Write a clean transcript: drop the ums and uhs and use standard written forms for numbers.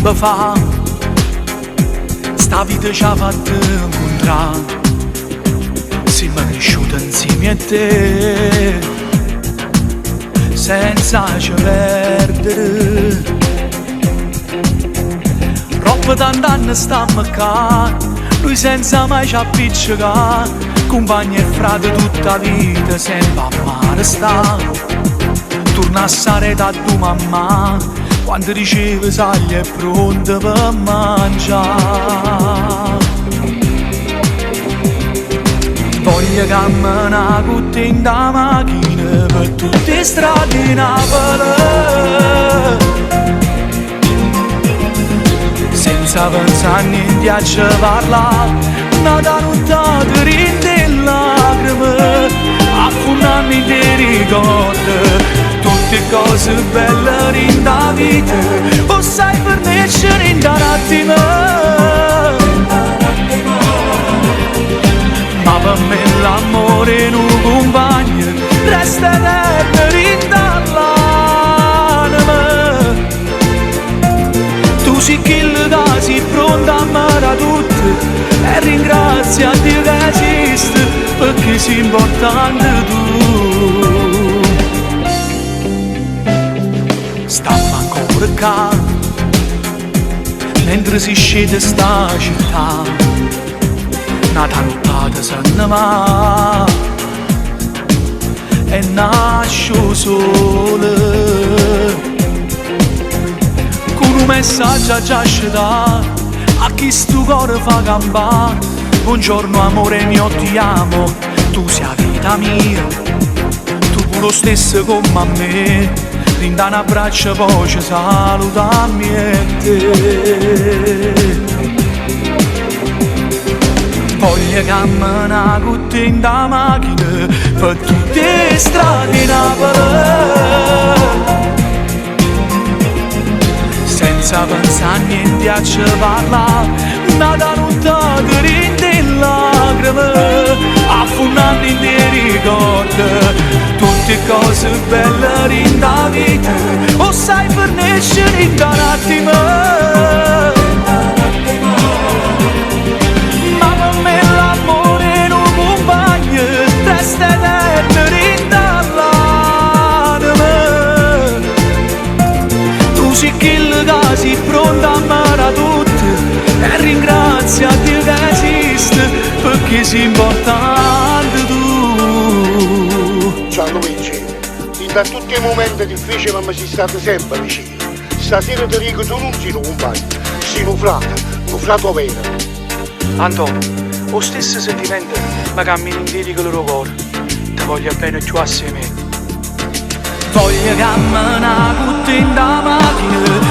Tempo fa sta vita ci ha fatto incontrare, siamo cresciuti insieme a te senza ci perdere. Troppo tanti anni stiamo qua, lui senza mai ci appiccicare, compagni e frate tutta vita sempre a mare sta. Torna a stare da tua mamma quando riceve sai è pronta per mangiare. Voglio camminare con te in da macchina per tutte le strade di Napoli, senza pensare a niente a ci parlare, una notte rinde lacrime, affondando dei ricordi. Tutte cose belle in da vita, o sai per nascere in da un attimo. Ma per me l'amore in un compagno resta eterno in dall'anima. Tu sei quello che sei pronto a amare tutti e ringrazia Dio che esiste perché sei importante tu. Stiamo ancora qua, mentre si scende sta città, una nottata se ne va e nasce il sole, con un messaggio già scedato a chi sto cuore fa campare. Buongiorno amore mio, ti amo, tu sei la vita mia, tu pure lo stesso come a me. Rinda un abbraccio poi ci salutami e te. Voglio camminare con te in da macchina per tutte le strade di Napoli, senza pensare a niente a ci parlare, una notte rinde lacrime, affondando in dei ricordi. Tutte cose belle in da vita, o sai per nascere in da un attimo. Ma per me l'amore in un compagno resta eterno in dall'anima. Tu sei quello che sei pronto a amare tutti e ringrazia Dio che esiste perché sei importante tu. Ciao Luigi, in tutti i momenti difficili ma ci state sempre vicino. Stasera ti dico tu non sei un compagno, sei un frate vero. Antonio, lo stesso sentimento ma cammini in piedi con il loro cuore, ti voglio bene più assieme. Voglio camminare con te in da macchina